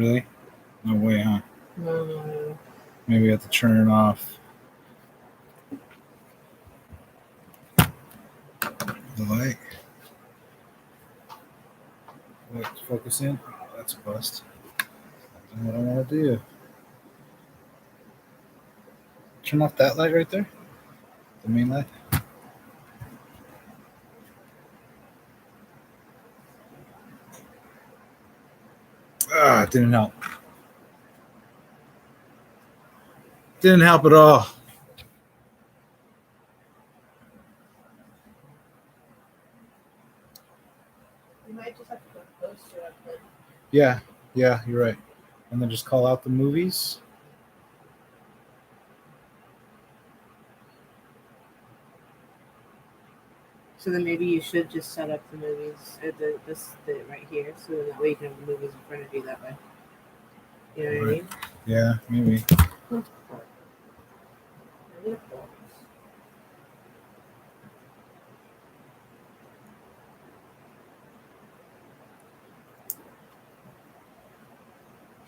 Really? No way, huh? No. Maybe we have to turn it off. The light. Let's focus in. Oh, that's a bust. That's what I want to do. Turn off that light right there. The main light. Ah, it didn't help. Didn't help at all. You might just have to put a poster up there. Yeah, you're right. And then just call out the movies. So then maybe you should just set up the movies, or this right here, so that way you can have the movies in front of you that way. You know what I mean? Yeah, maybe.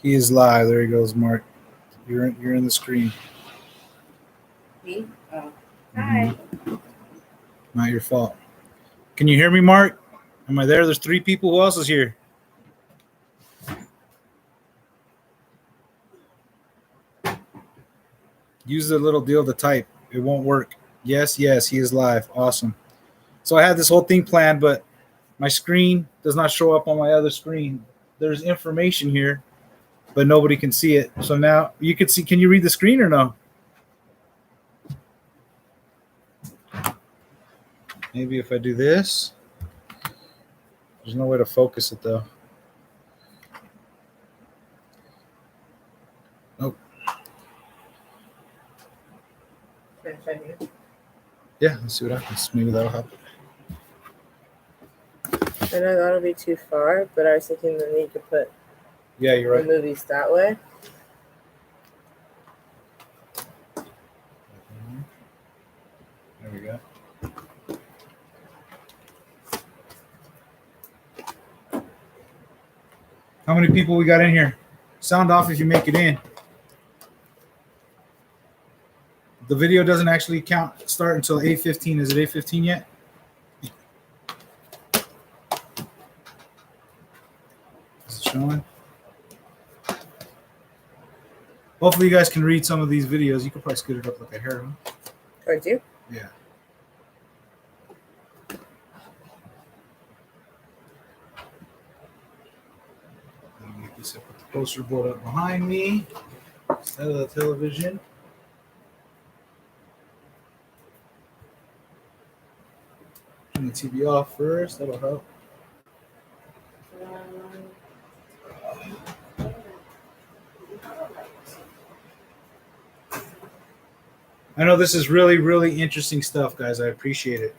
He is live. There he goes, Mark. You're in the screen. Me? Oh. Hi. Not your fault. Can you hear me, Mark? Am I there? There's 3 people. Who else is here? Use the little deal to type. It won't work. Yes, he is live. Awesome. So I had this whole thing planned, but my screen does not show up on my other screen. There's information here, but nobody can see it. So now you can see. Can you read the screen or no? Maybe if I do this. There's no way to focus it though. Nope. Yeah, let's see what happens. Maybe that'll help. I know that'll be too far, but I was thinking that you could put you're right. The movies that way. There we go. How many people we got in here? Sound off if you make it in. The video doesn't actually start until 8:15. Is it 8:15 yet? Is it showing? Hopefully you guys can read some of these videos. You could probably scoot it up like a hair. Huh? Towards you? Yeah. Like this, I put the poster board up behind me instead of the television. Turn the TV off first. That'll help. I know this is really, really interesting stuff, guys. I appreciate it.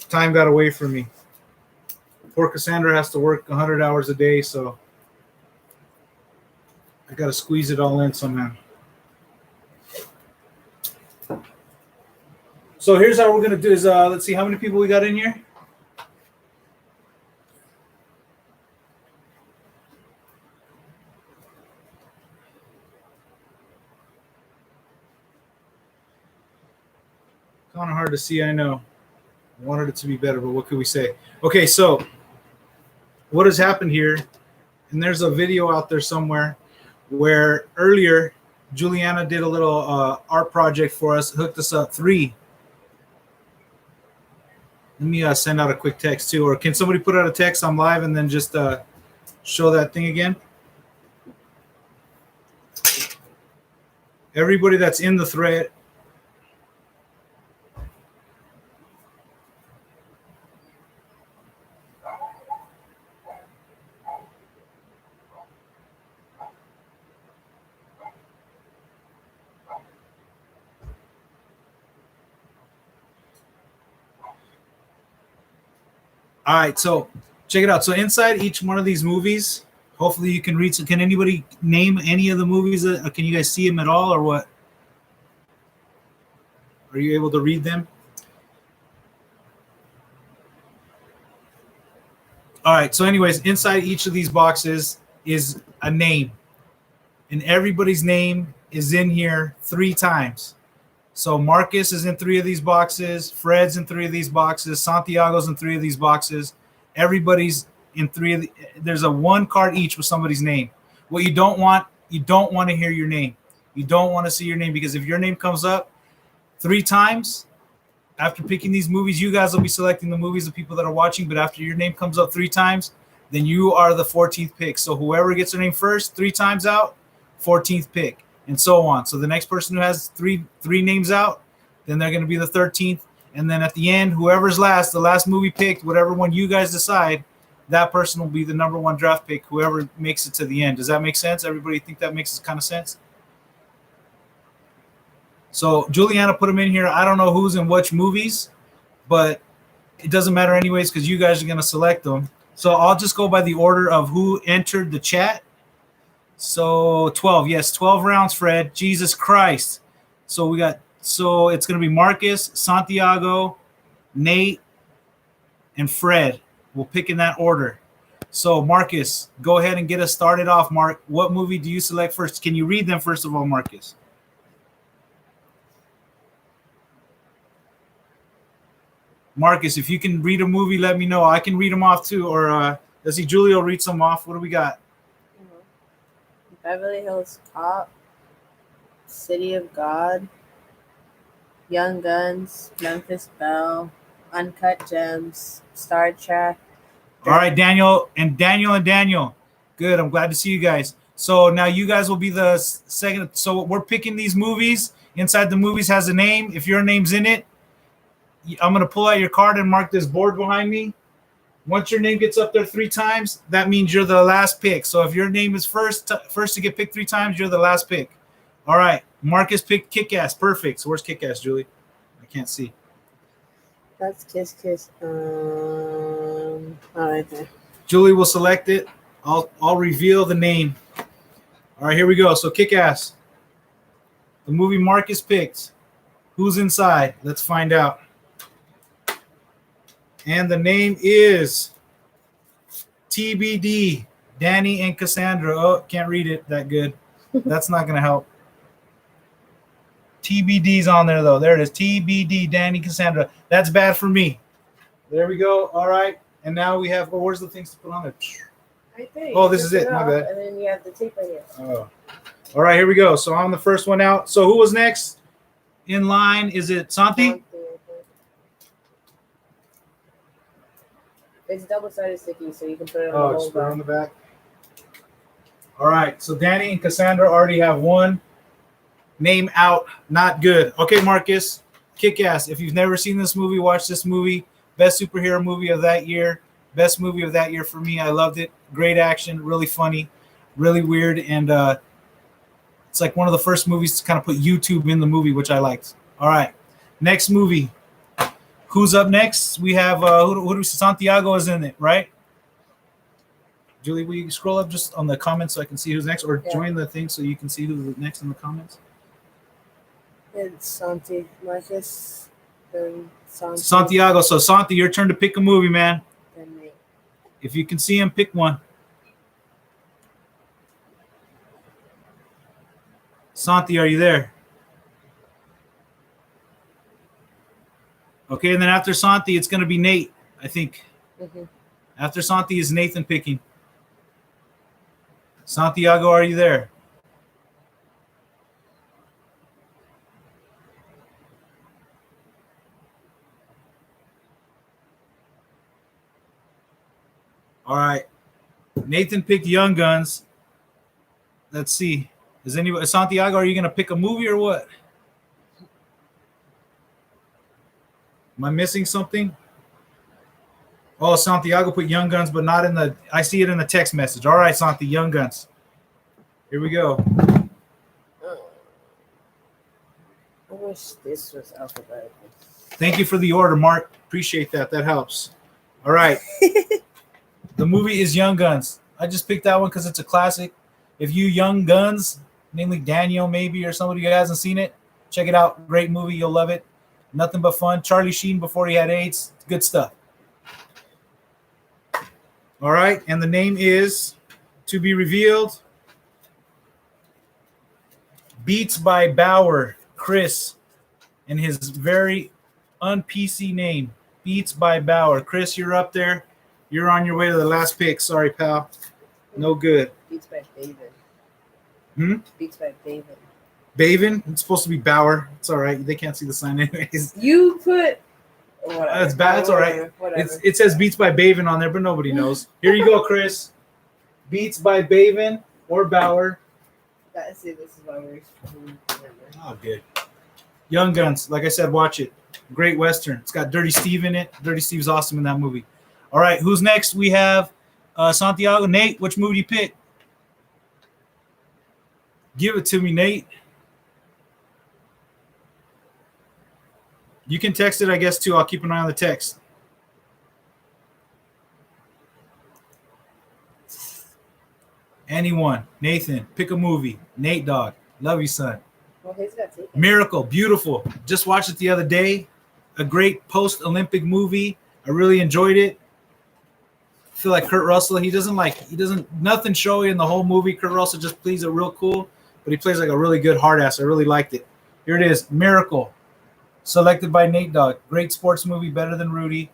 Time got away from me. Poor Cassandra has to work 100 hours a day, so I got to squeeze it all in somehow. So here's how we're going to do is, let's see how many people we got in here. Kind of hard to see, I know. I wanted it to be better, but what could we say? Okay, so what has happened here, and there's a video out there somewhere where earlier Juliana did a little art project for us, hooked us up 3. Let me send out a quick text too, or can somebody put out a text? I'm live, and then just show that thing again. Everybody that's in the thread. All right, so check it out. So inside each one of these movies, hopefully you can read. So can anybody name any of the movies? Can you guys see them at all, or what? Are you able to read them? All right, so anyways, inside each of these boxes, is a name, and everybody's name is in here 3 times. So Marcus is in 3 of these boxes, Fred's in 3 of these boxes, Santiago's in 3 of these boxes. Everybody's in 3 of the, there's a 1 card each with somebody's name. What you don't want to hear your name. You don't want to see your name, because if your name comes up 3 times after picking these movies, you guys will be selecting the movies of people that are watching, but after your name comes up 3 times, then you are the 14th pick. So whoever gets their name first 3 times out, 14th pick, and so on. So the next person who has three names out, then they're going to be the 13th. And then at the end, whoever's last, the last movie picked, whatever one you guys decide, that person will be the number 1 draft pick, whoever makes it to the end. Does that make sense? Everybody think that makes kind of sense? So Juliana put them in here. I don't know who's in which movies, but it doesn't matter anyways, because you guys are going to select them. So I'll just go by the order of who entered the chat. So 12, yes, 12 rounds, Fred. Jesus Christ. So it's going to be Marcus, Santiago, Nate, and Fred. We'll pick in that order. So Marcus, go ahead and get us started off, Mark. What movie do you select first? Can you read them first of all, Marcus? Marcus, if you can read a movie, let me know. I can read them off too. Or does he, Julio, read some off? What do we got? Beverly Hills Cop, City of God, Young Guns, Memphis Belle, Uncut Gems, Star Trek. All right, Daniel. Good. I'm glad to see you guys. So now you guys will be the second. So we're picking these movies. Inside the movies has a name. If your name's in it, I'm going to pull out your card and mark this board behind me. Once your name gets up there 3 times, that means you're the last pick. So if your name is first to get picked 3 times, you're the last pick. All right. Marcus picked Kick-Ass. Perfect. So where's Kick-Ass, Julie? I can't see. That's Kiss Kiss. All right there. Julie will select it. I'll reveal the name. All right, here we go. So Kick-Ass. The movie Marcus picked. Who's inside? Let's find out. And the name is TBD, Danny and Cassandra. Oh, can't read it that good. That's not going to help. TBD's on there, though. There it is. TBD, Danny, Cassandra. That's bad for me. There we go. All right. And now we have, where's the things to put on there? Right there. Oh, this is it. My bad. And then you have the tape right here. Oh. All right, here we go. So I'm the first one out. So who was next in line? Is it Santi? It's double-sided sticky, so you can put it on the whole just on the back. All right, so Danny and Cassandra already have one name out. Not good. Okay, Marcus, Kick-Ass. If you've never seen this movie, watch this movie. Best superhero movie of that year. Best movie of that year for me. I loved it. Great action, really funny, really weird, and it's like one of the first movies to kind of put YouTube in the movie, which I liked. All right, next movie. Who's up next? We have who do we see? Santiago is in it, right? Julie, will you scroll up just on the comments so I can see who's next, or join the thing so you can see who's next in the comments? It's Santi, Marcus, then Santiago. So Santi, your turn to pick a movie, man. Then me. If you can see him, pick one. Santi, are you there? Okay, and then after Santi, it's going to be Nate, I think. Mm-hmm. After Santi is Nathan picking. Santiago, are you there? All right. Nathan picked Young Guns. Let's see. Santiago, are you going to pick a movie or what? Am I missing something? Oh, Santiago put Young Guns, but not in the. I see it in the text message. All right, Santi, Young Guns. Here we go. I wish this was alphabetical. Thank you for the order, Mark. Appreciate that. That helps. All right. The movie is Young Guns. I just picked that one because it's a classic. If you Young Guns, namely Daniel maybe or somebody who hasn't seen it, check it out. Great movie. You'll love it. Nothing but fun. Charlie Sheen before he had AIDS. Good stuff. All right. And the name is To be revealed. Beats by Bauer, Chris, and his very un-PC name. Beats by Bauer. Chris, you're up there. You're on your way to the last pick. Sorry, pal. No good. Beats by David. Beats by David. Bavin? It's supposed to be Bauer. It's all right. They can't see the sign anyways. You put... Whatever. That's bad. It's all right. Whatever. It says Beats by Bavin on there, but nobody knows. Here you go, Chris. Beats by Bavin or Bauer. See, this is why we're... Oh, good. Young Guns. Like I said, watch it. Great Western. It's got Dirty Steve in it. Dirty Steve's awesome in that movie. All right, who's next? We have Santiago. Nate, which movie do you pick? Give it to me, Nate. You can text it, I guess, too. I'll keep an eye on the text. Anyone. Nathan, pick a movie. Nate Dog. Love you, son. Well, he's got taken. Miracle. Beautiful. Just watched it the other day. A great post-Olympic movie. I really enjoyed it. I feel like Kurt Russell, nothing showy in the whole movie. Kurt Russell just plays it real cool, but he plays like a really good hard ass. I really liked it. Here it is. Miracle. Selected by Nate Dogg. Great sports movie, better than Rudy.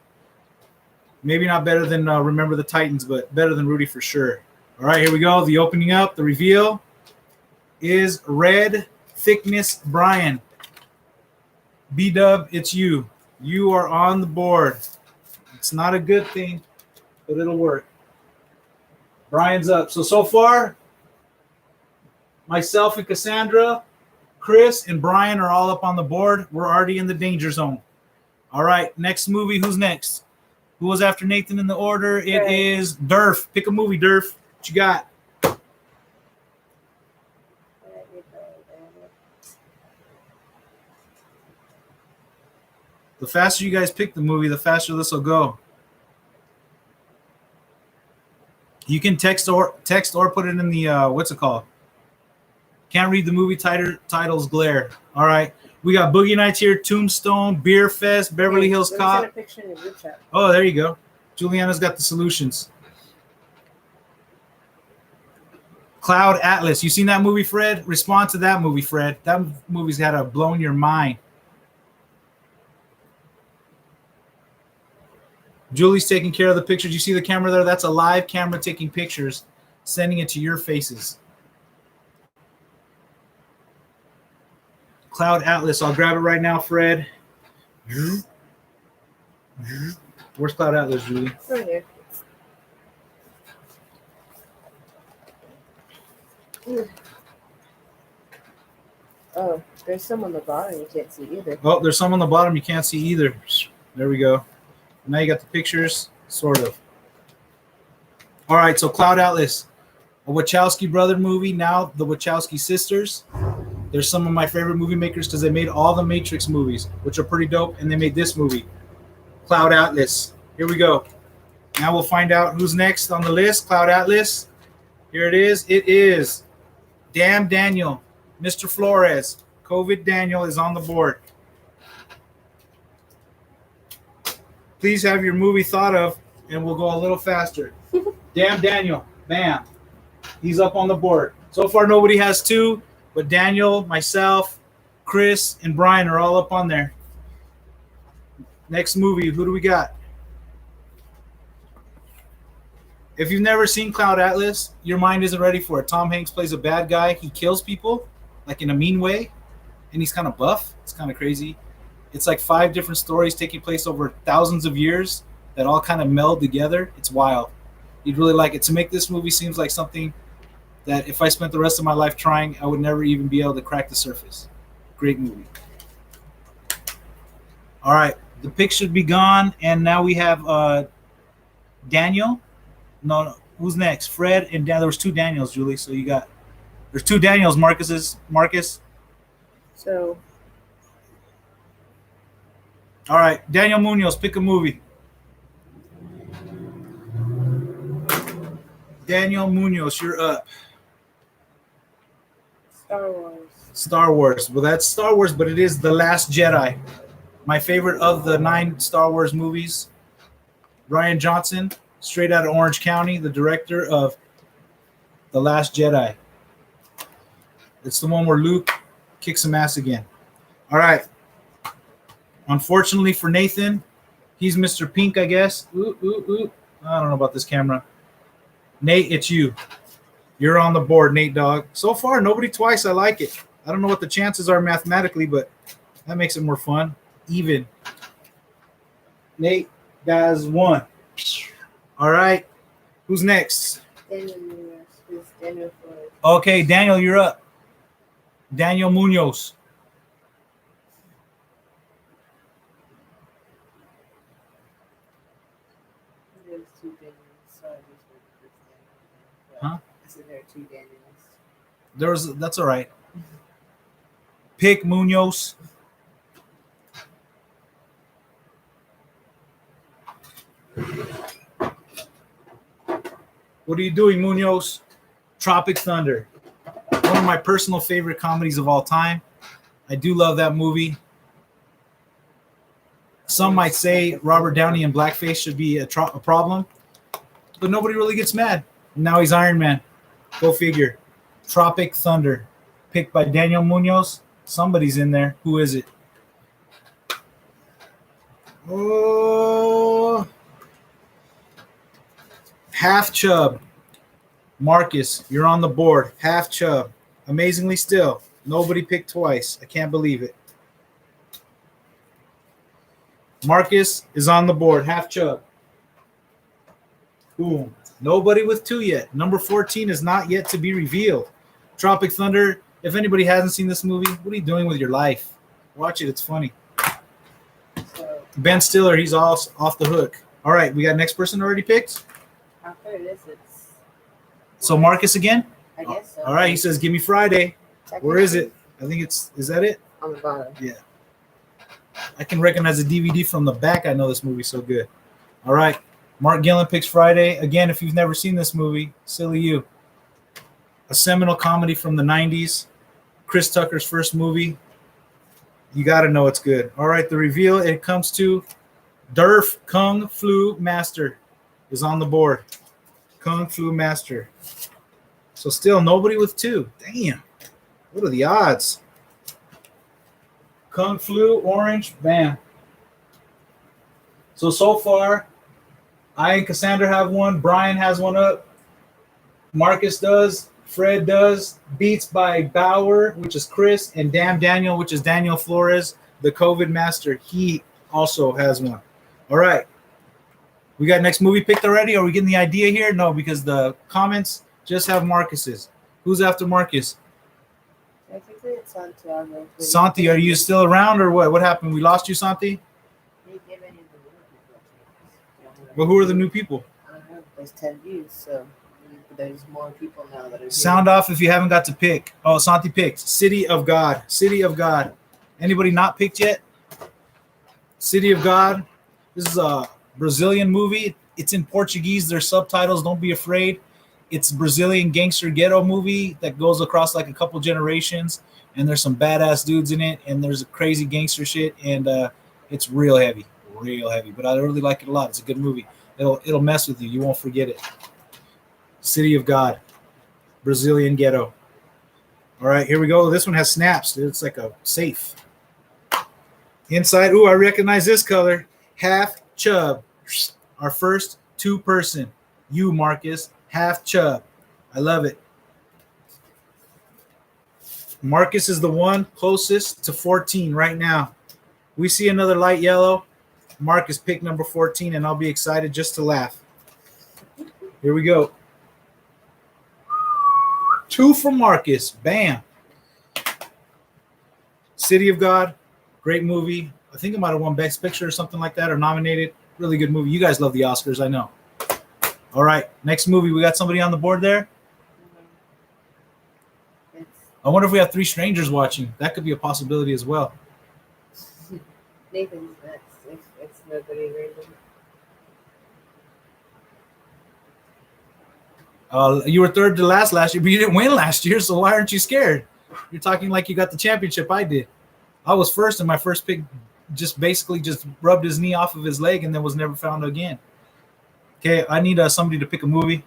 Maybe not better than Remember the Titans, but better than Rudy for sure. All right, here we go. The opening up, the reveal is Red Thickness Brian. B-Dub, it's you. You are on the board. It's not a good thing, but it'll work. Brian's up. So far, myself and Cassandra, Chris, and Brian are all up on the board. We're already in the danger zone. All right, next movie. Who's next? Who was after Nathan in the order? It is Durf. Pick a movie, Durf. What you got? The faster you guys pick the movie, the faster this will go. You can text or put it in the what's it called? Can't read the movie titles. Glare. All right, we got Boogie Nights here, Tombstone, Beer Fest, Beverly Hills Cop. Oh, there you go. Juliana's got the solutions. Cloud Atlas. You seen that movie, Fred? Respond to that movie, Fred. That movie's got to blown your mind. Julie's taking care of the pictures. You see the camera there? That's a live camera taking pictures, sending it to your faces. Cloud Atlas. I'll grab it right now, Fred. Where's Cloud Atlas, Julie? Right here. Oh, there's some on the bottom you can't see either. Oh, there's some on the bottom you can't see either. There we go. Now you got the pictures, sort of. All right, so Cloud Atlas, a Wachowski brother movie, now the Wachowski sisters. They're some of my favorite movie makers because they made all the Matrix movies, which are pretty dope, and they made this movie, Cloud Atlas. Here we go. Now we'll find out who's next on the list. Cloud Atlas. Here it is. It is Damn Daniel, Mr. Flores. COVID Daniel is on the board. Please have your movie thought of, and we'll go a little faster. Damn Daniel. Bam. He's up on the board. So far, nobody has two, but Daniel, myself, Chris, and Brian are all up on there. Next movie, who do we got? If you've never seen Cloud Atlas, your mind isn't ready for it. Tom Hanks plays a bad guy. He kills people, like in a mean way, and he's kind of buff. It's kind of crazy. It's like 5 different stories taking place over thousands of years that all kind of meld together. It's wild. You'd really like it. To make this movie seems like something that if I spent the rest of my life trying, I would never even be able to crack the surface. Great movie. All right. The pick should be gone. And now we have Daniel. No, who's next? Fred and Dan. There was 2 Daniels, Julie. So there's 2 Daniels, Marcus. So. All right. Daniel Munoz, pick a movie. Daniel Munoz, you're up. Star Wars. Well, that's Star Wars, but it is The Last Jedi. My favorite of the 9 Star Wars movies. Rian Johnson, straight out of Orange County, the director of The Last Jedi. It's the one where Luke kicks some ass again. All right. Unfortunately for Nathan, he's Mr. Pink, I guess. Ooh, ooh, ooh. I don't know about this camera. Nate, it's you. You're on the board, Nate Dog. So far, nobody twice. I like it. I don't know what the chances are mathematically, but that makes it more fun. Even. Nate guys won. All right. Who's next? Daniel Flores. Okay, Daniel, you're up. Daniel Munoz. There's two Daniels. Sorry, I just read the first Daniel. Huh? I said there are two Daniels. That's all right. Pick Munoz. What are you doing, Munoz? Tropic Thunder. One of my personal favorite comedies of all time. I do love that movie. Some might say Robert Downey in blackface should be a problem, but nobody really gets mad. Now he's Iron Man. Go figure. Tropic Thunder. Picked by Daniel Munoz. Somebody's in there. Who is it? Oh, Half Chub. Marcus, you're on the board. Half Chub. Amazingly still, nobody picked twice. I can't believe it. Marcus is on the board. Half Chub. Boom. Nobody with two yet. Number 14 is not yet to be revealed. Tropic Thunder. If anybody hasn't seen this movie, what are you doing with your life? Watch it. It's funny. So, Ben Stiller, he's off the hook. All right, we got next person already picked. after this, it's. So Marcus again? I guess so. All right, he says, give me Friday. Where is it? I think is that it? On the bottom. Yeah. I can recognize the DVD from the back. I know this movie so good. All right. Mark Gillen picks Friday. Again, if you've never seen this movie, silly you. A seminal comedy from the 90s. Chris Tucker's first movie. You got to know it's good. All right, the reveal, it comes to Durf Kung Flu Master is on the board. Kung Flu Master. So still nobody with two. Damn. What are the odds? Kung Flu, orange, bam. So far, I and Cassandra have one. Brian has one up. Marcus does. Fred does. Beats by Bauer, which is Chris, and Damn Daniel, which is Daniel Flores, the COVID master. He also has one. All right. We got next movie picked already? Are we getting the idea here? No, because the comments just have Marcus's. Who's after Marcus? I think it's Santiago. Santi, are you still around or what? What happened? We lost you, Santi? Well, who are the new people? I don't know. There's 10 views, so there's more people now that are. Sound off if you haven't got to pick. Oh, Santi picked. City of God. City of God. Anybody not picked yet? City of God. This is a Brazilian movie. It's in Portuguese. There's subtitles. Don't be afraid. It's a Brazilian gangster ghetto movie that goes across like a couple generations. And there's some badass dudes in it. And there's a crazy gangster shit. And it's real heavy. Real heavy. But I really like it a lot. It's a good movie. It'll mess with you. You won't forget it. City of God. Brazilian ghetto. All right, here we go. This one has snaps. It's like a safe. Inside. Ooh, I recognize this color. Half Chub. Our first two-person. You, Marcus. Half Chub. I love it. Marcus is the one closest to 14 right now. We see another light yellow. Marcus picked number 14, and I'll be excited just to laugh. Here we go. 2 from Marcus. Bam. City of God. Great movie. I think it might have won Best Picture or something like that, or nominated. Really good movie. You guys love the Oscars, I know. All right. Next movie. We got somebody on the board there? I wonder if we have 3 strangers watching. That could be a possibility as well. Nathan's next. If it's nobody random. You were third to last year, but you didn't win last year, so why aren't you scared? You're talking like you got the championship. I did. I was first, and my first pick just rubbed his knee off of his leg and then was never found again. Okay, I need somebody to pick a movie.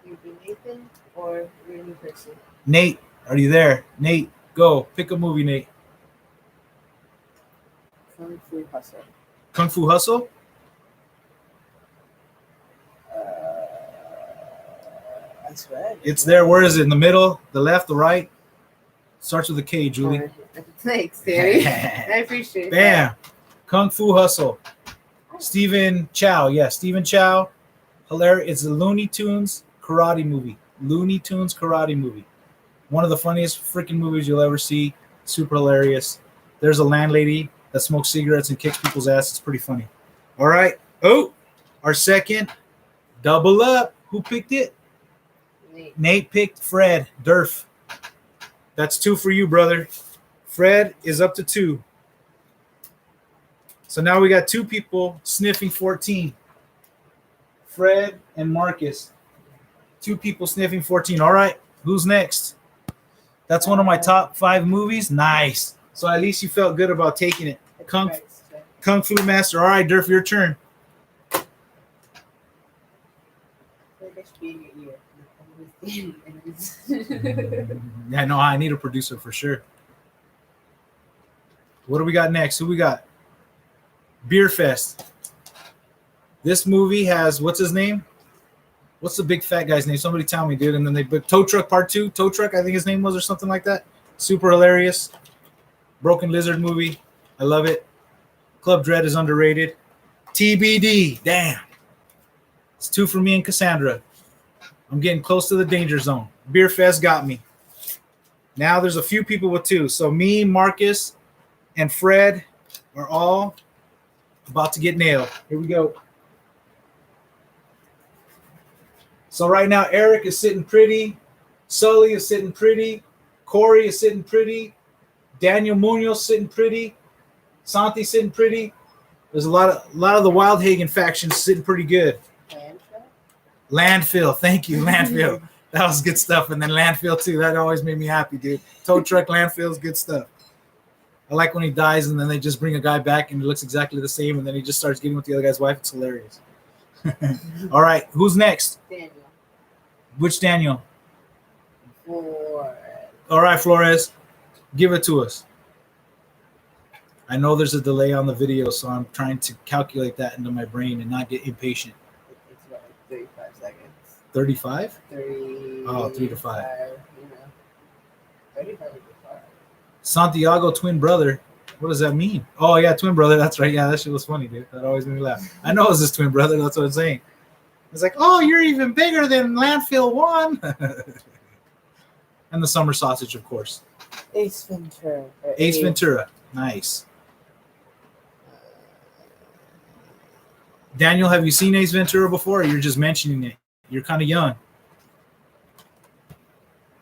You do Nathan or Random person. Nate, are you there? Nate, go. Pick a movie, Nate. Kung Fu Hustle. Kung Fu Hustle? I swear. It's there. Where is it? In the middle? The left? The right? Starts with a K, Julie. Thanks, Danny. I appreciate Bam. Kung Fu Hustle. Stephen Chow. Yeah, Stephen Chow. Hilarious. It's a Looney Tunes karate movie. Looney Tunes karate movie. One of the funniest freaking movies you'll ever see. Super hilarious. There's a landlady that smokes cigarettes and kicks people's ass. It's pretty funny. All right. Oh, our second. Double up. Who picked it? that. Nate picked Fred Durf. That's 2 for you, brother. Fred is up to 2. So now we got 2 people sniffing 14. Fred and Marcus. 2 people sniffing 14. All right. Who's next? That's one of my top 5 movies. Nice. So at least you felt good about taking it. Kung Fu Master. All right, Durf, your turn. Yeah, no, I need a producer for sure. What do we got next? Who we got? Beer Fest. This movie has, what's his name? What's the big fat guy's name? Somebody tell me, dude. And then they put Tow Truck Part 2. Tow Truck, I think his name was, or something like that. Super hilarious. Broken Lizard movie. I love it. Club Dread is underrated. TBD. Damn. It's 2 for me and Cassandra. I'm getting close to the danger zone. Beer Fest got me. Now there's a few people with 2. So me, Marcus, and Fred are all about to get nailed. Here we go. So right now, Eric is sitting pretty. Sully is sitting pretty. Corey is sitting pretty. Daniel Munoz sitting pretty. Santi sitting pretty. There's a lot of the Wildhagen factions sitting pretty good. Landfill. Thank you, Landfill. That was good stuff. And then Landfill too. That always made me happy, dude. Tow Truck, Landfill is good stuff. I like when he dies and then they just bring a guy back and he looks exactly the same and then he just starts getting with the other guy's wife. It's hilarious. All right, who's next? Daniel. Which Daniel? Flores. All right, Flores, give it to us. I know there's a delay on the video, so I'm trying to calculate that into my brain and not get impatient. It's about 35 seconds. 35? 30. Oh, 3 to 5. 35 to 5. Santiago, twin brother. What does that mean? Oh, yeah, twin brother. That's right. Yeah, that shit was funny, dude. That always made me laugh. I know it was his twin brother. That's what I'm saying. It's like, oh, you're even bigger than Landfill 1. And the summer sausage, of course. Ace Ventura. Ace Ventura. Nice. Daniel, have you seen Ace Ventura before, or you're just mentioning it? You're kind of young.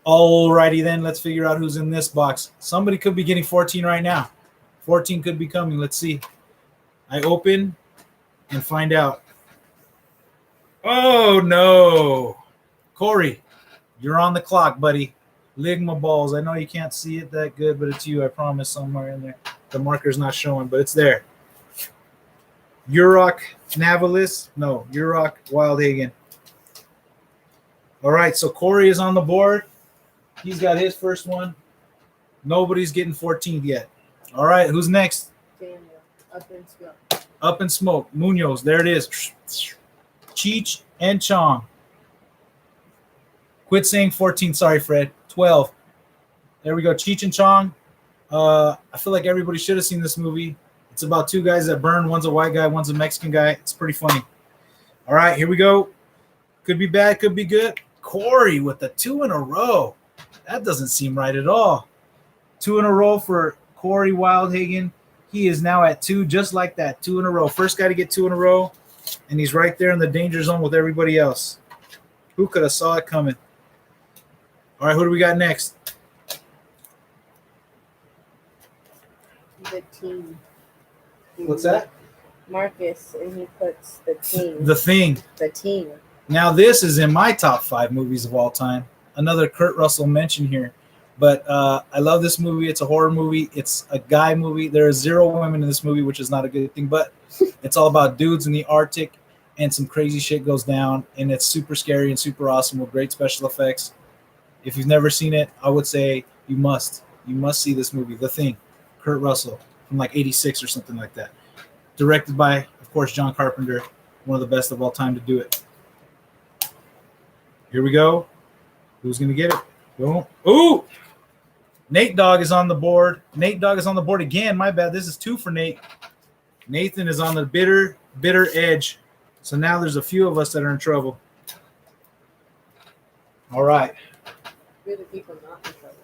Alrighty then, let's figure out who's in this box. Somebody could be getting 14 right now. 14 could be coming. Let's see. I open and find out. Oh, no. Corey, you're on the clock, buddy. Ligma balls. I know you can't see it that good, but it's you. I promise somewhere in there. The marker's not showing, but it's there. Urok Navalis. No, Urok Wildhagen. All right, so Corey is on the board. He's got his first one. Nobody's getting 14th yet. All right, who's next? Daniel. Up in Smoke. Up in Smoke. Munoz. There it is. Cheech and Chong. Quit saying 14. Sorry, Fred. 12. There we go. Cheech and Chong. I feel like everybody should have seen this movie. It's about 2 guys that burn. One's a white guy. One's a Mexican guy. It's pretty funny. All right, here we go. Could be bad. Could be good. Corey with the 2 in a row. That doesn't seem right at all. 2 in a row for Corey Wildhagen. He is now at 2, just like that. 2 in a row. First guy to get 2 in a row, and he's right there in the danger zone with everybody else. Who could have saw it coming? All right, who do we got next? The team. What's that? Marcus, and he puts the team. The Thing. The team. Now, this is in my top 5 movies of all time. Another Kurt Russell mention here. But I love this movie. It's a horror movie. It's a guy movie. There are 0 women in this movie, which is not a good thing. But it's all about dudes in the Arctic, and some crazy shit goes down. And it's super scary and super awesome with great special effects. If you've never seen it, I would say you must see this movie, The Thing, Kurt Russell, from like '86 or something like that. Directed by, of course, John Carpenter, one of the best of all time to do it. Here we go. Who's gonna get it? Boom. Ooh! Nate Dogg is on the board. Nate Dogg is on the board again. My bad. This is 2 for Nate. Nathan is on the bitter edge. So now there's a few of us that are in trouble. All right. We're the people not in trouble.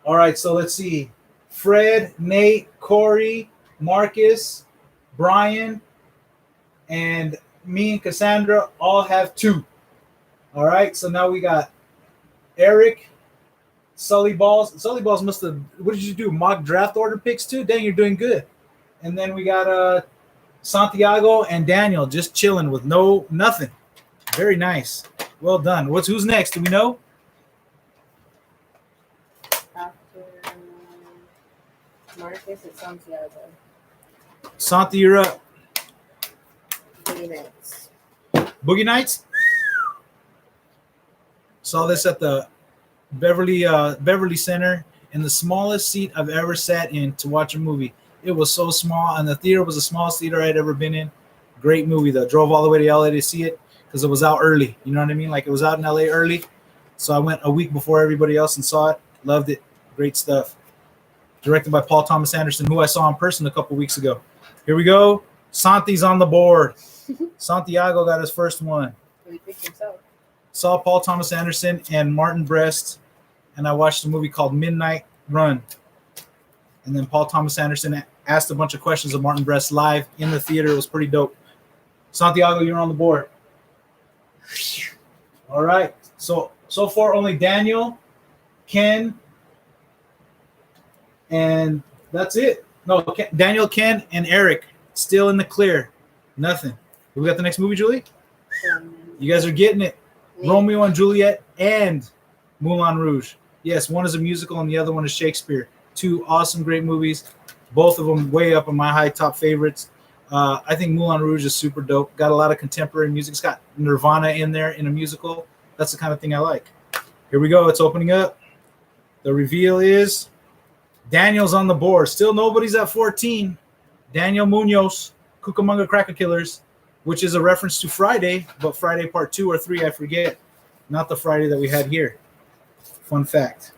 All right, so let's see. Fred, Nate, Corey, Marcus, Brian, and me and Cassandra all have 2. All right, so now we got Eric, Sully Balls. Sully Balls must have, what did you do? Mock draft order picks too? Dang, you're doing good. And then we got Santiago and Daniel just chilling with nothing. Very nice. Well done. Who's next? Do we know? After Marcus, it's Santiago. Santi, you're up. Boogie Nights. Boogie Nights? Saw this at the Beverly Center in the smallest seat I've ever sat in to watch a movie. It was so small, and the theater was the smallest theater I'd ever been in. Great movie, though. Drove all the way to LA to see it because it was out early. You know what I mean? Like, it was out in LA early. So I went a week before everybody else and saw it. Loved it. Great stuff. Directed by Paul Thomas Anderson, who I saw in person a couple weeks ago. Here we go. Santi's on the board. Santiago got his first one. He picked himself. Saw Paul Thomas Anderson and Martin Brest, and I watched a movie called Midnight Run. And then Paul Thomas Anderson asked a bunch of questions of Martin Brest live in the theater. It was pretty dope. Santiago, you're on the board. All right. So far only Daniel, Ken, and that's it. No, Daniel, Ken, and Eric still in the clear. Nothing. We got the next movie, Julie? You guys are getting it. Yeah. Romeo and Juliet and Moulin Rouge. Yes, one is a musical and the other one is Shakespeare. 2 awesome, great movies. Both of them way up on my high top favorites. I think Moulin Rouge is super dope. Got a lot of contemporary music. It's got Nirvana in there in a musical. That's the kind of thing I like. Here we go. It's opening up. The reveal is Daniel's on the board. Still nobody's at 14. Daniel Munoz, Cucamonga Cracker Killers, which is a reference to Friday, but Friday part 2 or 3, I forget. Not the Friday that we had here. Fun fact.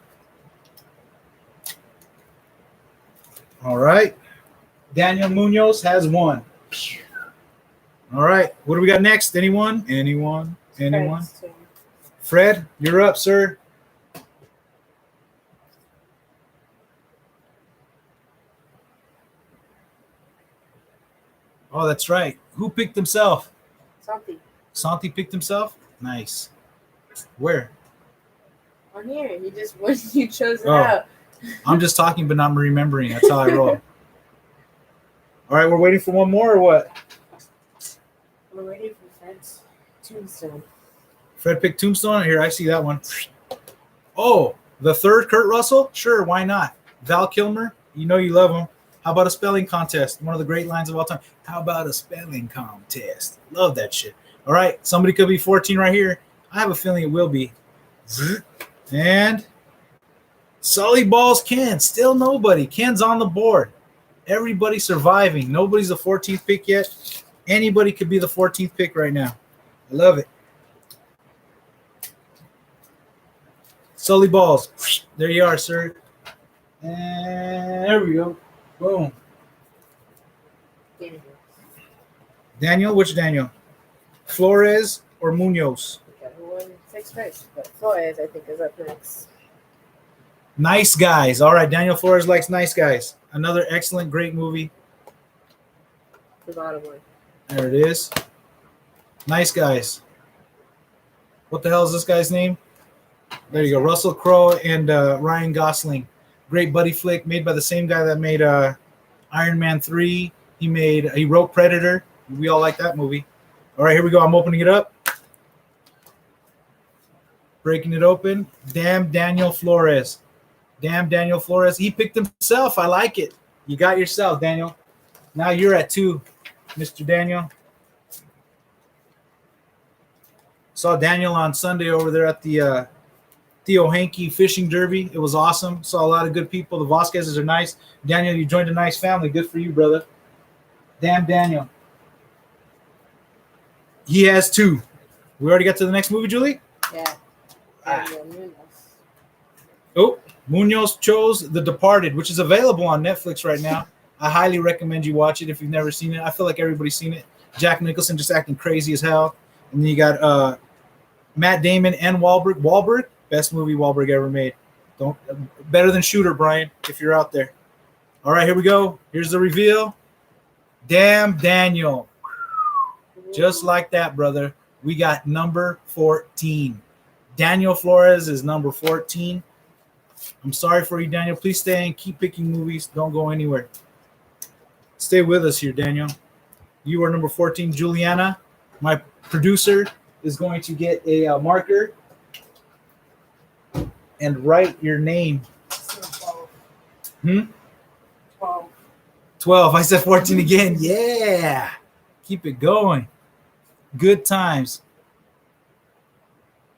All right. Daniel Munoz has 1. All right. What do we got next? Anyone? Fred, you're up, sir. Oh, that's right. Who picked himself? Santi picked himself? Nice. Where? On here. You chose it out. I'm just talking but not remembering. That's how I roll. All right, we're waiting for one more or what? We're waiting for Fred's Tombstone. Fred picked Tombstone. Here, I see that one. Oh, the third Kurt Russell? Sure, why not? Val Kilmer, you know you love him. How about a spelling contest? One of the great lines of all time. How about a spelling contest? Love that shit. All right, somebody could be 14 right here. I have a feeling it will be. And Sully Balls Ken. Still nobody. Ken's on the board. Everybody surviving. Nobody's the 14th pick yet. Anybody could be the 14th pick right now. I love it. Sully Balls. There you are, sir. And there we go. Boom. Daniel, which Daniel? Flores or Munoz? One takes first, but Flores, I think, is up next. Nice Guys. All right, Daniel Flores likes Nice Guys. Another excellent, great movie. The bottom one. There it is. Nice Guys. What the hell is this guy's name? There you go. Russell Crowe and Ryan Gosling. Great buddy flick made by the same guy that made Iron Man 3. He wrote Predator. We all like that movie. All right, here we go. I'm opening it up. Breaking it open. Damn Daniel Flores. Damn Daniel Flores. He picked himself. I like it. You got yourself, Daniel. Now you're at 2, Mr. Daniel. Saw Daniel on Sunday over there at the Theo Hankey Fishing Derby. It was awesome. Saw a lot of good people. The Vasquezes are nice. Daniel, you joined a nice family. Good for you, brother. Damn, Daniel. He has 2. We already got to the next movie, Julie? Yeah. Oh, Munoz chose The Departed, which is available on Netflix right now. I highly recommend you watch it if you've never seen it. I feel like everybody's seen it. Jack Nicholson just acting crazy as hell. And then you got Matt Damon and Wahlberg. Wahlberg, best movie Wahlberg ever made. Better than Shooter, Brian, if you're out there. All right, here we go. Here's the reveal. Damn, Daniel. Just like that, brother. We got number 14. Daniel Flores is number 14. I'm sorry for you, Daniel. Please stay and keep picking movies. Don't go anywhere. Stay with us here, Daniel. You are number 14. Juliana, my producer, is going to get a marker and write your name. 12. 12. I said 14 again. Yeah. Keep it going. Good Times.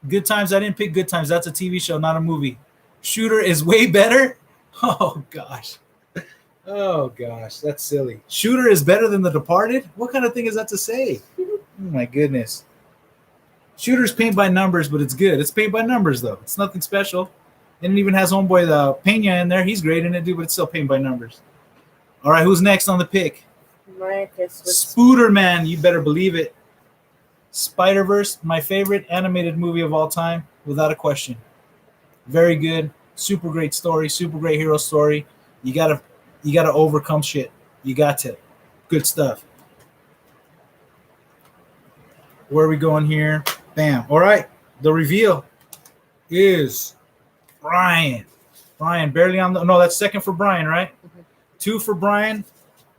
Good Times. I didn't pick Good Times. That's a TV show, not a movie. Shooter is way better. Oh, gosh. Oh, gosh. That's silly. Shooter is better than The Departed? What kind of thing is that to say? Oh, my goodness. Shooter's paint by numbers, but it's good. It's paint by numbers, though. It's nothing special. And it even has homeboy the Pena in there. He's great in it, dude, but it's still paint by numbers. All right, who's next on the pick? Spooderman. You better believe it. Spider-Verse, my favorite animated movie of all time, without a question. Very good. Super great story. Super great hero story. You gotta overcome shit. You got to. Good stuff. Where are we going here? Bam. All right. The reveal is Brian. Brian, barely on the... No, that's second for Brian, right? Mm-hmm. 2 for Brian.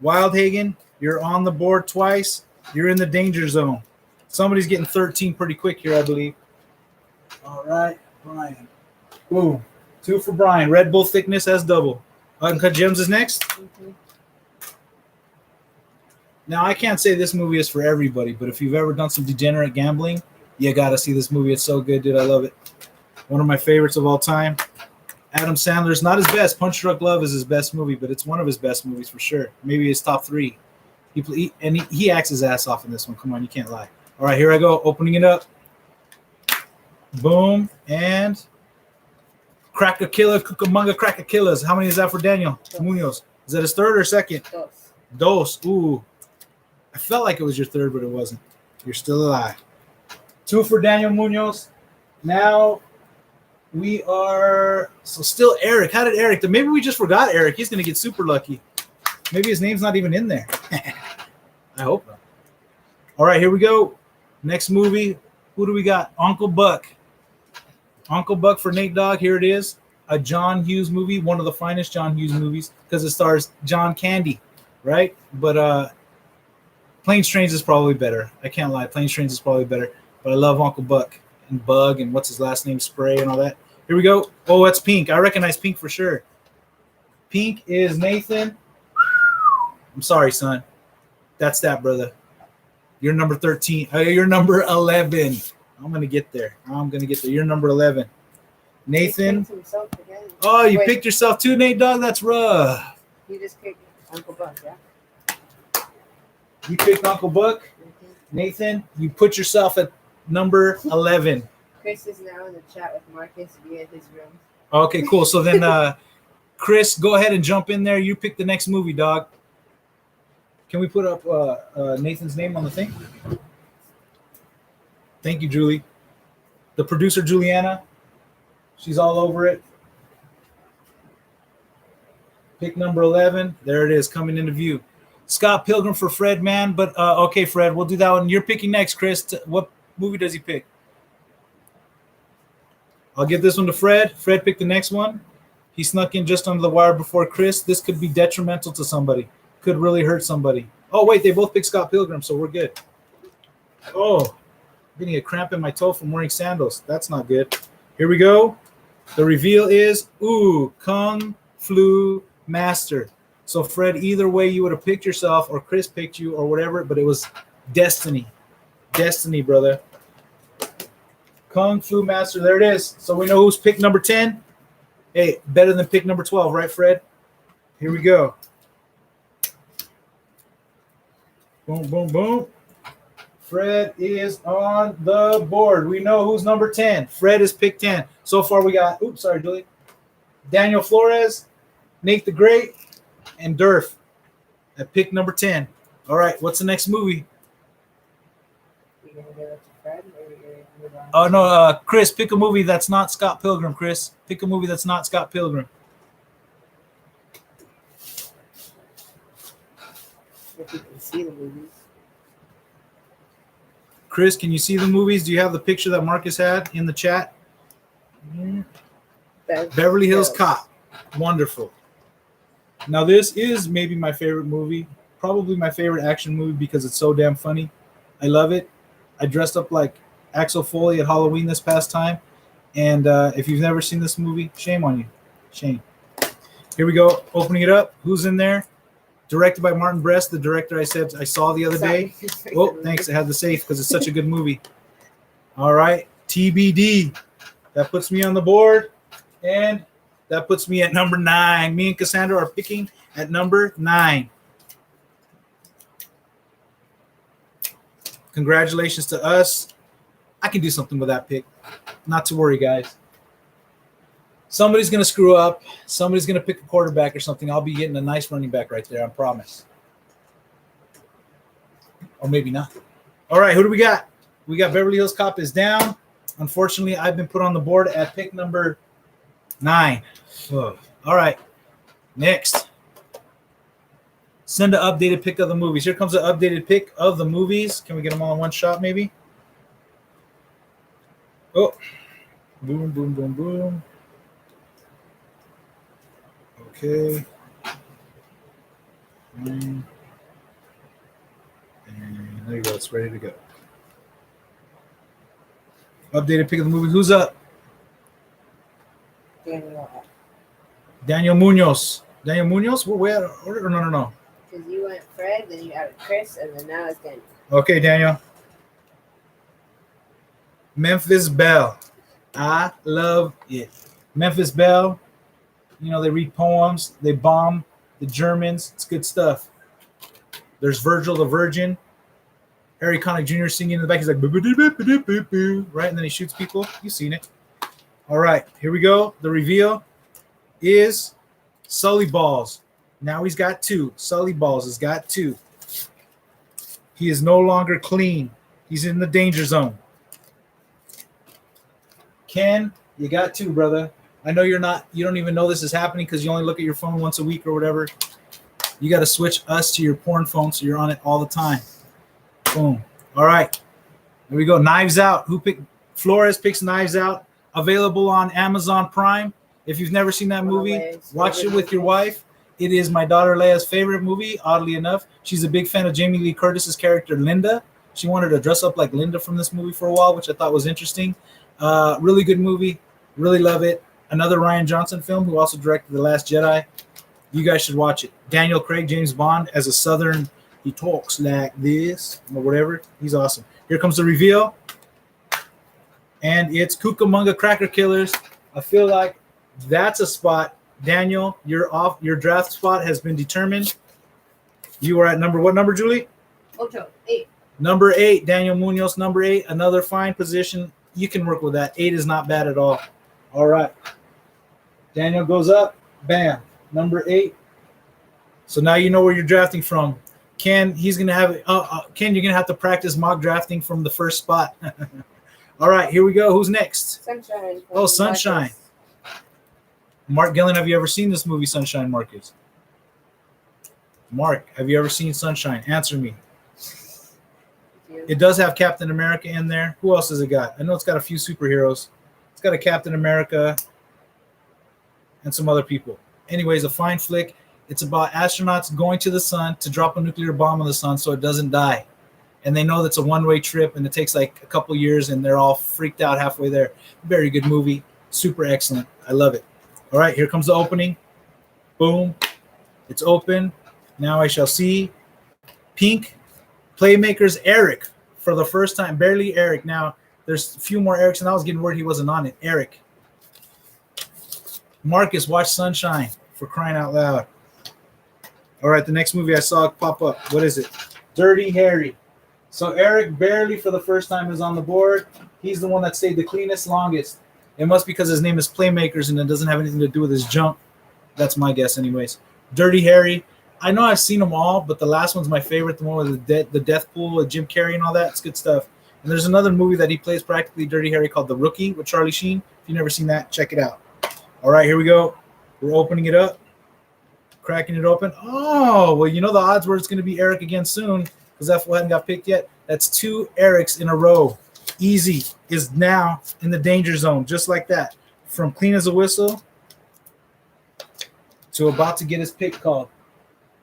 Wildhagen, you're on the board twice. You're in the danger zone. Somebody's getting 13 pretty quick here, I believe. All right, Brian. Boom. 2 for Brian. Red Bull thickness as double. Uncut Gems is next. Mm-hmm. Now, I can't say this movie is for everybody, but if you've ever done some degenerate gambling, you got to see this movie. It's so good, dude. I love it. One of my favorites of all time. Adam Sandler's not his best. Punch Drunk Love is his best movie, but it's one of his best movies for sure. Maybe his top 3. He acts his ass off in this one. Come on, you can't lie. All right, here I go. Opening it up. Boom. And Cracker Killer, Cucamonga Cracker Killers. How many is that for Daniel Munoz? Is that his third or second? Dos. Ooh. I felt like it was your third, but it wasn't. You're still alive. 2 for Daniel Munoz. Now we are still Eric. How did Eric? Maybe we just forgot Eric. He's going to get super lucky. Maybe his name's not even in there. I hope not. All right, here we go. Next movie. Who do we got? Uncle Buck. Uncle Buck for Nate Dogg. Here it is. A John Hughes movie. One of the finest John Hughes movies because it stars John Candy, right? But Planes, Trains is probably better. I can't lie. Planes, Trains is probably better. But I love Uncle Buck and Bug and what's his last name? Spray and all that. Here we go. Oh, that's Pink. I recognize Pink for sure. Pink is Nathan. I'm sorry, son. That's that, brother. You're number 13. You're number 11. I'm going to get there. You're number 11. Nathan. Oh, you picked yourself too, Nate Dogg? That's rough. You just picked Uncle Buck, yeah? You picked Uncle Buck. Mm-hmm. Nathan, you put yourself at number 11. Chris is now in the chat with Marcus via his room. Okay, cool. So then, Chris, go ahead and jump in there. You pick the next movie, dog. Can we put up Nathan's name on the thing? Thank you, Julie. The producer, Juliana. She's all over it. Pick number 11. There it is, coming into view. Scott Pilgrim for Fred, man. But, okay, Fred, we'll do that one. You're picking next, Chris. What movie does he pick? I'll give this one to Fred. Fred picked the next one. He snuck in just under the wire before Chris. This could be detrimental to somebody. Could really hurt somebody. Oh, wait, they both picked Scott Pilgrim, so we're good. Oh, I'm getting a cramp in my toe from wearing sandals. That's not good. Here we go. The reveal is, Kung Flu Master. So, Fred, either way, you would have picked yourself or Chris picked you or whatever, but it was destiny. Destiny, brother. Kung Fu Master. There it is. So we know who's pick number 10. Hey, better than pick number 12, right, Fred? Here we go. Boom, boom, boom. Fred is on the board. We know who's number 10. Fred is pick 10. So far we got, oops, sorry, Julie. Daniel Flores, Nate the Great, and Durf at pick number 10. All right, what's the next movie? You gonna give it to Fred, or you gonna move on? Oh, no, Chris, pick a movie that's not Scott Pilgrim, Chris. Pick a movie that's not Scott Pilgrim. If you can see the movies. Chris, can you see the movies? Do you have the picture that Marcus had in the chat? Beverly Hills Cop. Wonderful. Now, this is maybe my favorite movie. Probably my favorite action movie because it's so damn funny. I love it. I dressed up like Axel Foley at Halloween this past time. And if you've never seen this movie, shame on you. Shame. Here we go. Opening it up. Who's in there? Directed by Martin Brest, the director I said I saw the other day. Oh, thanks. I had the safe because it's such a good movie. All right. TBD. That puts me on the board. And that puts me at number 9. Me and Cassandra are picking at number 9. Congratulations to us. I can do something with that pick. Not to worry, guys. Somebody's going to screw up. Somebody's going to pick a quarterback or something. I'll be getting a nice running back right there, I promise. Or maybe not. All right, who do we got? We got Beverly Hills Cop is down. Unfortunately, I've been put on the board at pick number 9. Ugh. All right, next. Send an updated pick of the movies. Here comes an updated pick of the movies. Can we get them all in one shot, maybe? Oh, boom, boom, boom, boom. Okay. And there you go. It's ready to go. Updated pick of the movie. Who's up? Daniel Munoz. Daniel Munoz? Where? Or no. Because you went Fred, then you added Chris, and then now it's Daniel. Okay, Daniel. Memphis Belle. I love it. Memphis Belle. You know, they read poems. They bomb the Germans. It's good stuff. There's Virgil the Virgin. Harry Connick Jr. singing in the back. He's like, boo, boo, boo, boo, boo, boo, boo, right? And then he shoots people. You've seen it. All right, here we go. The reveal is Sully Balls. Now he's got 2. Sully Balls has got 2. He is no longer clean. He's in the danger zone. Ken, you got 2, brother. I know you don't even know this is happening because you only look at your phone once a week or whatever. You got to switch us to your porn phone so you're on it all the time. Boom. All right. There we go. Knives Out. Who picked? Flores picks Knives Out. Available on Amazon Prime. If you've never seen that movie, watch it with your wife. It is my daughter Leia's favorite movie, oddly enough. She's a big fan of Jamie Lee Curtis's character, Linda. She wanted to dress up like Linda from this movie for a while, which I thought was interesting. Really good movie. Really love it. Another Rian Johnson film who also directed The Last Jedi. You guys should watch it. Daniel Craig, James Bond, as a Southern, he talks like this or whatever. He's awesome. Here comes the reveal. And it's Cucamonga Cracker Killers. I feel like that's a spot. Daniel, you're off. Your draft spot has been determined. You are at what number, Julie? 8. Number 8, Daniel Munoz, number 8. Another fine position. You can work with that. 8 is not bad at all. All right. Daniel goes up. Bam. Number 8. So now you know where you're drafting from. Ken, he's going to have Ken, you're going to have to practice mock drafting from the first spot. All right, here we go. Who's next? Sunshine. Oh, Sunshine. Mark Gillen, have you ever seen this movie, Sunshine, Marcus? Mark, have you ever seen Sunshine? Answer me. It does have Captain America in there. Who else has it got? I know it's got a few superheroes. It's got a Captain America and some other people. Anyways, a fine flick. It's about astronauts going to the sun to drop a nuclear bomb on the sun so it doesn't die. And they know that's a one-way trip, and it takes like a couple years, and they're all freaked out halfway there. Very good movie. Super excellent. I love it. All right, here comes the opening. Boom. It's open. Now I shall see Pink Playmakers Eric for the first time. Barely Eric. Now, There's a few more Erics, and I was getting worried he wasn't on it. Eric. Marcus, watch Sunshine, for crying out loud. All right, the next movie I saw pop up. What is it? Dirty Harry. So Eric barely for the first time is on the board. He's the one that stayed the cleanest, longest. It must be because his name is Playmakers and it doesn't have anything to do with his junk. That's my guess anyways. Dirty Harry. I know I've seen them all, but the last one's my favorite. The one with the death pool with Jim Carrey and all that. It's good stuff. And there's another movie that he plays practically Dirty Harry called The Rookie with Charlie Sheen. If you've never seen that, check it out. All right, here we go. We're opening it up. Cracking it open. Oh, well, you know the odds were it's going to be Eric again soon because that fool hadn't got picked yet. That's 2 Erics in a row. Easy is now in the danger zone, just like that. From clean as a whistle to about to get his pick called.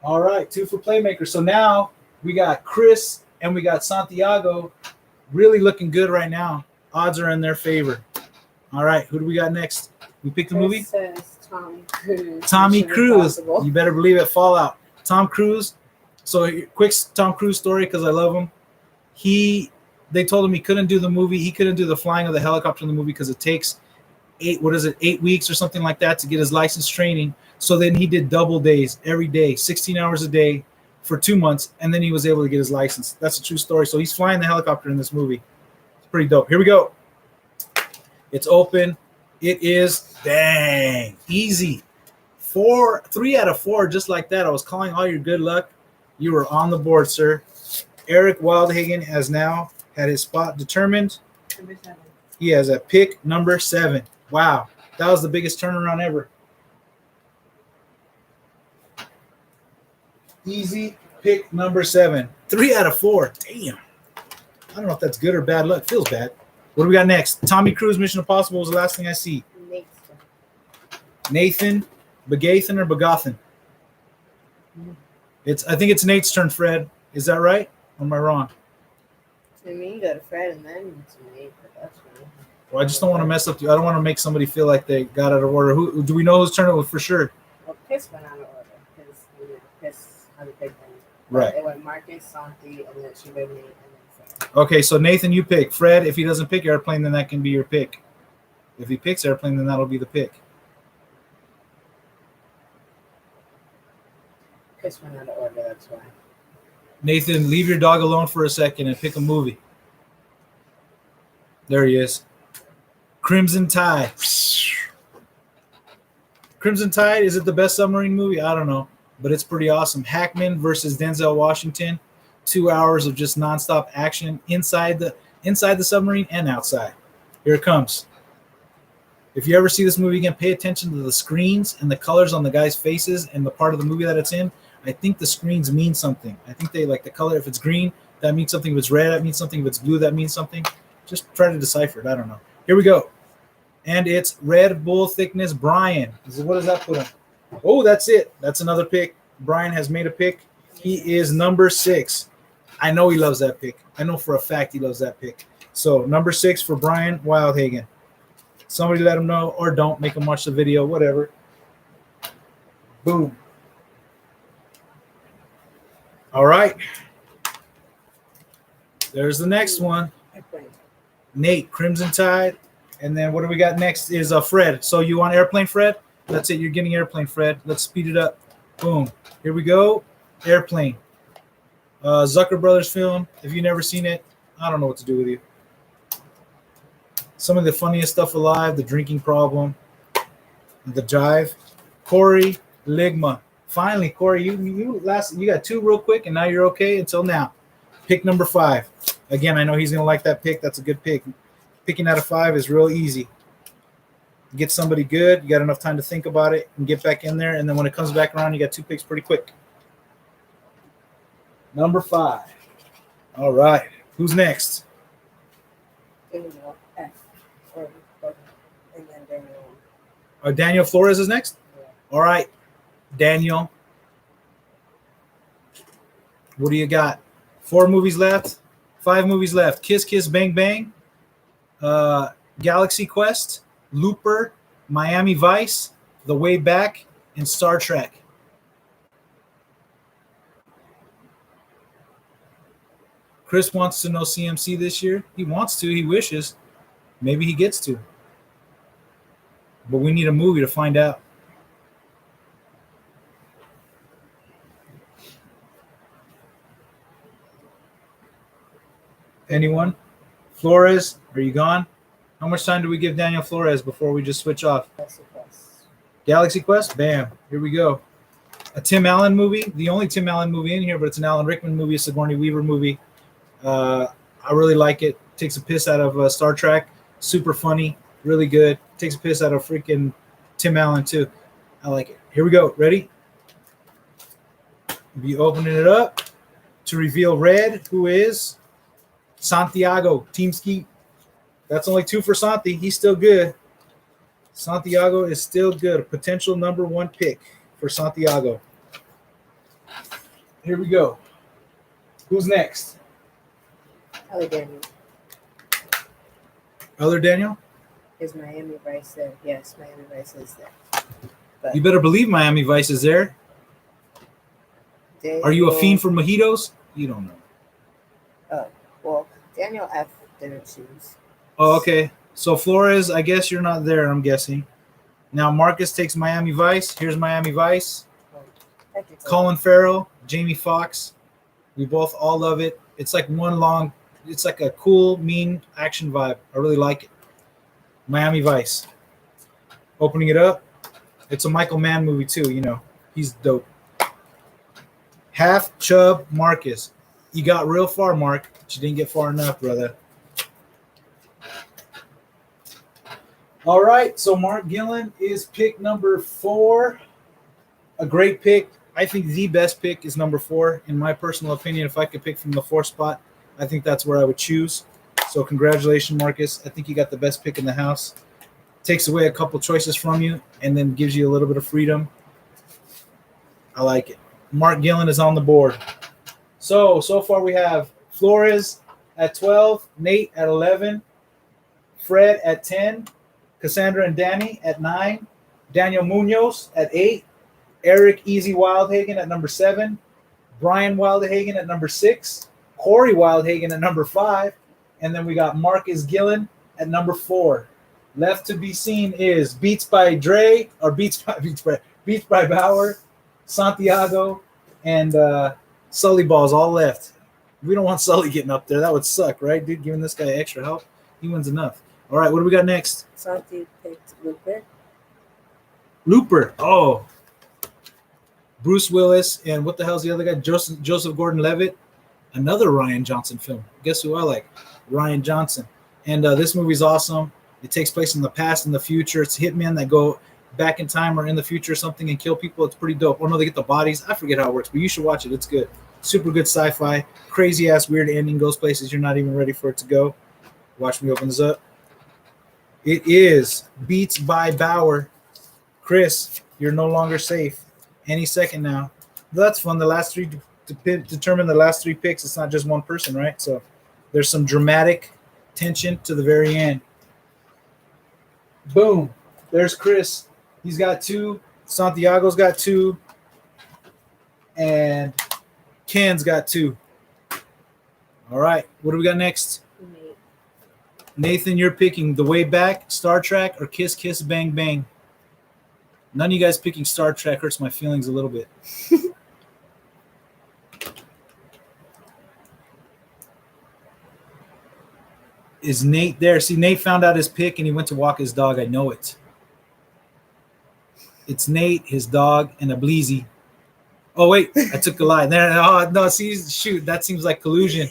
All right, 2 for Playmaker. So now we got Chris and we got Santiago really looking good right now. Odds are in their favor. All right, who do we got next? We picked the movie? Says Tom Cruise. Tommy Cruise. Impossible. You better believe it. Fallout. Tom Cruise. So quick Tom Cruise story because I love him. They told him he couldn't do the movie. He couldn't do the flying of the helicopter in the movie because it takes 8 weeks or something like that to get his license training. So then he did double days every day, 16 hours a day for 2 months, and then he was able to get his license. That's a true story. So he's flying the helicopter in this movie. It's pretty dope. Here we go. It's open. It is dang easy. 3 out of 4, just like that. I was calling all your good luck. You were on the board, sir. Eric Wildhagen has now had his spot determined. Number 7. He has a pick number 7. Wow, that was the biggest turnaround ever. Easy pick number 7. 3 out of 4. Damn. I don't know if that's good or bad luck. Feels bad. What do we got next? Tommy Cruise, Mission Impossible was the last thing I see. Nathan, Begathan or Begathan? I think it's Nate's turn, Fred. Is that right? Or am I wrong? To me, you go to Fred and then to Nate, but that's fine. Well, I just don't want to mess up. I don't want to make somebody feel like they got out of order. Who do we know whose turn it was for sure? Well, Piss went out of order because Piss had a big thing. Right. It went Marcus, Santi, and then she went Nate, and then Fred. Okay, so Nathan, you pick. Fred, if he doesn't pick Airplane, then that can be your pick. If he picks Airplane, then that'll be the pick. Piss went out of order, that's why. Nathan, leave your dog alone for a second and pick a movie. There he is. Crimson Tide. Crimson Tide, is it the best submarine movie? I don't know, but it's pretty awesome. Hackman versus Denzel Washington. 2 hours of just nonstop action inside the submarine and outside. Here it comes. If you ever see this movie again, pay attention to the screens and the colors on the guys' faces and the part of the movie that it's in. I think the screens mean something. I think they like the color. If it's green, that means something. If it's red, that means something. If it's blue, that means something. Just try to decipher it. I don't know. Here we go. And it's Red Bull Thickness Brian. What does that put him? Oh, that's it. That's another pick. Brian has made a pick. He is number 6. I know he loves that pick. I know for a fact he loves that pick. So number 6 for Brian Wildhagen. Somebody let him know, or don't make him watch the video, whatever. Boom. All right. There's the next one. Nate, Crimson Tide. And then what do we got next is Fred. So you want Airplane, Fred? That's it. You're getting Airplane, Fred. Let's speed it up. Boom. Here we go. Airplane. Zucker Brothers film. If you've never seen it, I don't know what to do with you. Some of the funniest stuff alive. The drinking problem. The jive. Corey Ligma. Finally, Corey, you got 2 real quick, and now you're okay until now. Pick number 5. Again, I know he's going to like that pick. That's a good pick. Picking out of 5 is real easy. Get somebody good. You got enough time to think about it and get back in there. And then when it comes back around, you got 2 picks pretty quick. Number 5. All right. Who's next? Daniel F. And then Daniel. Daniel Flores is next? Yeah. All right. Daniel. What do you got? 4 movies left? 5 movies left. Kiss Kiss Bang Bang. Galaxy Quest. Looper. Miami Vice. The Way Back. And Star Trek. Chris wants to know CMC this year. He wants to. He wishes. Maybe he gets to. But we need a movie to find out. Anyone? Flores, are you gone? How much time do we give Daniel Flores before we just switch off? Galaxy Quest? Bam. Here we go. A Tim Allen movie. The only Tim Allen movie in here, but it's an Alan Rickman movie, a Sigourney Weaver movie. I really like it. Takes a piss out of Star Trek. Super funny. Really good. Takes a piss out of freaking Tim Allen, too. I like it. Here we go. Ready? Be opening it up to reveal Red, who is Santiago. Team Skeet. That's only 2 for Santi. He's still good. Santiago is still good. Potential number 1 pick for Santiago. Here we go. Who's next? Other Daniel. Other Daniel? Is Miami Vice there? Yes, Miami Vice is there. But You better believe Miami Vice is there. Are you a fiend for mojitos? You don't know. Well, Daniel F. didn't choose. Oh, okay. So Flores, I guess you're not there, I'm guessing. Now Marcus takes Miami Vice. Here's Miami Vice. Colin Farrell, Jamie Foxx. We both all love it. It's like it's like a cool, mean action vibe. I really like it. Miami Vice. Opening it up. It's a Michael Mann movie too, you know. He's dope. Half Chub Marcus. You got real far, Mark, but you didn't get far enough, brother. All right, so Mark Gillen is pick number 4. A great pick. I think the best pick is number 4. In my personal opinion, if I could pick from the 4th spot, I think that's where I would choose. So congratulations, Marcus. I think you got the best pick in the house. Takes away a couple choices from you and then gives you a little bit of freedom. I like it. Mark Gillen is on the board. So far we have Flores at 12, Nate at 11, Fred at 10, Cassandra and Danny at 9, Daniel Munoz at 8, Eric Easy Wildhagen at number 7, Brian Wildhagen at number 6, Corey Wildhagen at number 5, and then we got Marcus Gillen at number 4. Left to be seen is Beats by Dre, or Beats by Bauer, Santiago, and Sully Balls all left. We don't want Sully getting up there. That would suck, right, dude? Giving this guy extra help. He wins enough. All right, what do we got next? Santi picked Looper. Looper. Oh. Bruce Willis, and what the hell's the other guy? Joseph Gordon-Levitt. Another Ryan Johnson film. Guess who I like? Ryan Johnson. And this movie's awesome. It takes place in the past and the future. It's hitmen that go back in time or in the future or something and kill people. It's pretty dope. Oh, no, they get the bodies. I forget how it works, but you should watch it. It's good. Super good sci-fi. Crazy-ass weird ending. Goes places you're not even ready for it to go. Watch me open this up. It is Beats by Bauer. Chris, you're no longer safe. Any second now. That's fun. The last 3 to determine the last 3 picks. It's not just one person, right? So there's some dramatic tension to the very end. Boom. There's Chris. He's got 2. Santiago's got 2. And Ken's got 2. All right. What do we got next? Nathan, you're picking The Way Back, Star Trek, or Kiss Kiss Bang Bang. None of you guys picking Star Trek hurts my feelings a little bit. Is Nate there? See, Nate found out his pick and he went to walk his dog. I know it. It's Nate, his dog, and a Bleezy. Oh, wait. I took a lie. Oh, no, see, shoot. That seems like collusion.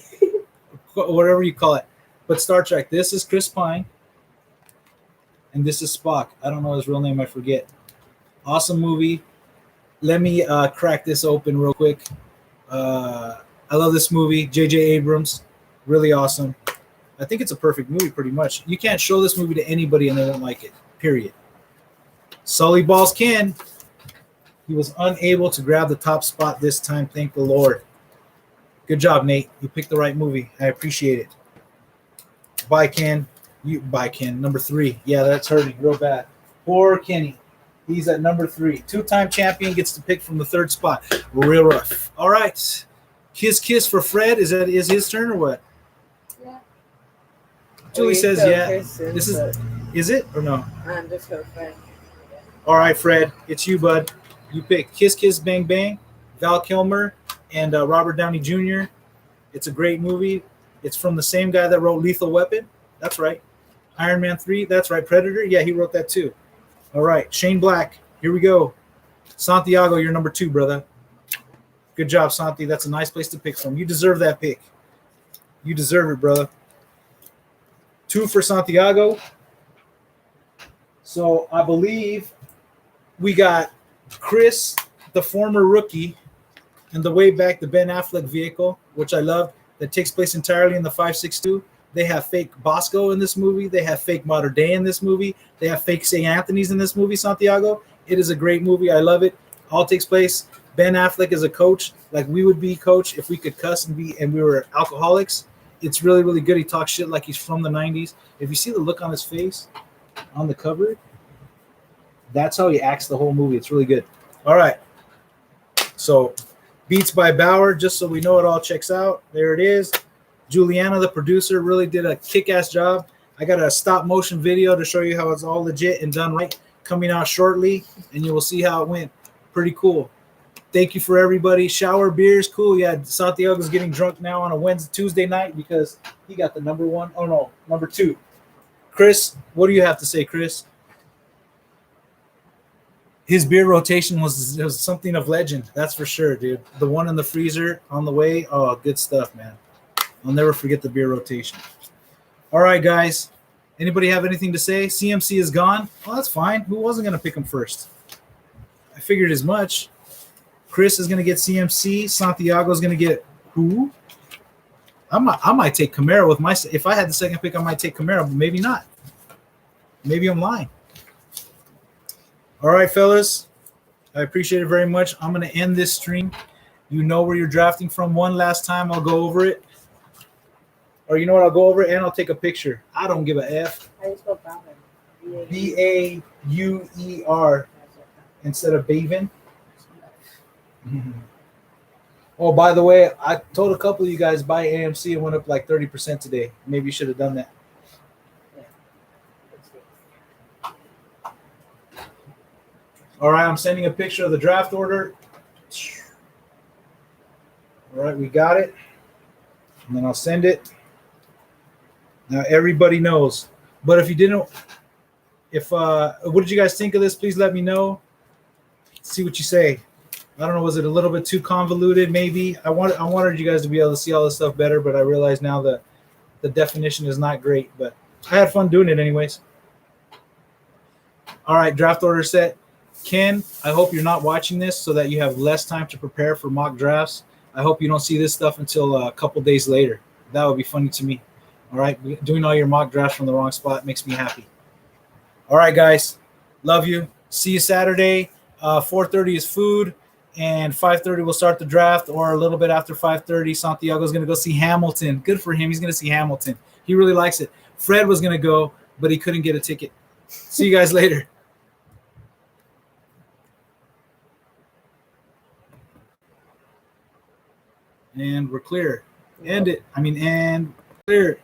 Whatever you call it. But Star Trek, this is Chris Pine. And this is Spock. I don't know his real name. I forget. Awesome movie. Let me crack this open real quick. I love this movie. J.J. Abrams. Really awesome. I think it's a perfect movie pretty much. You can't show this movie to anybody and they won't like it. Period. Sully Balls Ken. He was unable to grab the top spot this time. Thank the Lord. Good job, Nate. You picked the right movie. I appreciate it. Bye, Ken. Bye, Ken. Number 3. Yeah, that's hurting real bad. Poor Kenny. He's at number 3. 2-time champion gets to pick from the 3rd spot. Real rough. All right. Kiss for Fred. Is his turn or what? Yeah. Julie says, yeah. This is it or no? Just for Fred. All right, Fred, it's you, bud. You pick Kiss Bang Bang, Val Kilmer, and Robert Downey Jr. It's a great movie. It's from the same guy that wrote Lethal Weapon. That's right. Iron Man 3. That's right. Predator. Yeah, he wrote that too. All right. Shane Black. Here we go. Santiago, you're number 2, brother. Good job, Santi. That's a nice place to pick from. You deserve that pick. You deserve it, brother. 2 for Santiago. So I believe we got Chris, the former rookie, and the way back, the Ben Affleck vehicle, which I love, that takes place entirely in the 562. They have fake Bosco in this movie. They have fake Mater Dei in this movie. They have fake St. Anthony's in this movie, Santiago. It is a great movie. I love it. All takes place. Ben Affleck is a coach, like we would be coach if we could cuss and we were alcoholics. It's really, really good. He talks shit like he's from the 90s. If you see the look on his face on the cover, that's how he acts the whole movie. It's really good. All right. So Beats by Bauer, just so we know it all checks out. There it is. Juliana, the producer, really did a kick-ass job. I got a stop-motion video to show you how it's all legit and done right coming out shortly, and you will see how it went. Pretty cool. Thank you for everybody. Shower beers, cool. Yeah, Santiago's getting drunk now on a Tuesday night because he got the number 1. Oh, no, number 2. Chris, what do you have to say, Chris? His beer rotation was something of legend. That's for sure, dude. The one in the freezer on the way. Oh, good stuff, man. I'll never forget the beer rotation. All right, guys. Anybody have anything to say? CMC is gone. Well, that's fine. Who wasn't going to pick him first? I figured as much. Chris is going to get CMC. Santiago's going to get who? I might take Camaro with my. If I had the second pick, I might take Camaro, but maybe not. Maybe I'm lying. All right, fellas. I appreciate it very much. I'm going to end this stream. You know where you're drafting from. One last time, I'll go over it. Or you know what? I'll go over it and I'll take a picture. I don't give a F. How do you spell Bauer? Bauer instead of Bavin. Oh, by the way, I told a couple of you guys buy AMC. It went up like 30% today. Maybe you should have done that. All right, I'm sending a picture of the draft order. All right, we got it. And then I'll send it. Now everybody knows. But if you didn't, what did you guys think of this? Please let me know. See what you say. I don't know. Was it a little bit too convoluted? Maybe. I wanted you guys to be able to see all this stuff better, but I realize now that the definition is not great. But I had fun doing it anyways. All right, draft order set. Ken, I hope you're not watching this so that you have less time to prepare for mock drafts. I hope you don't see this stuff until a couple days later. That would be funny to me. All right, doing all your mock drafts from the wrong spot makes me happy. All right, guys, love you. See you Saturday. 4:30 is food, and 5:30 we'll start the draft, or a little bit after 5:30. Santiago's going to go see Hamilton. Good for him. He's going to see Hamilton. He really likes it. Fred was going to go, but he couldn't get a ticket. See you guys later. And we're clear. And clear.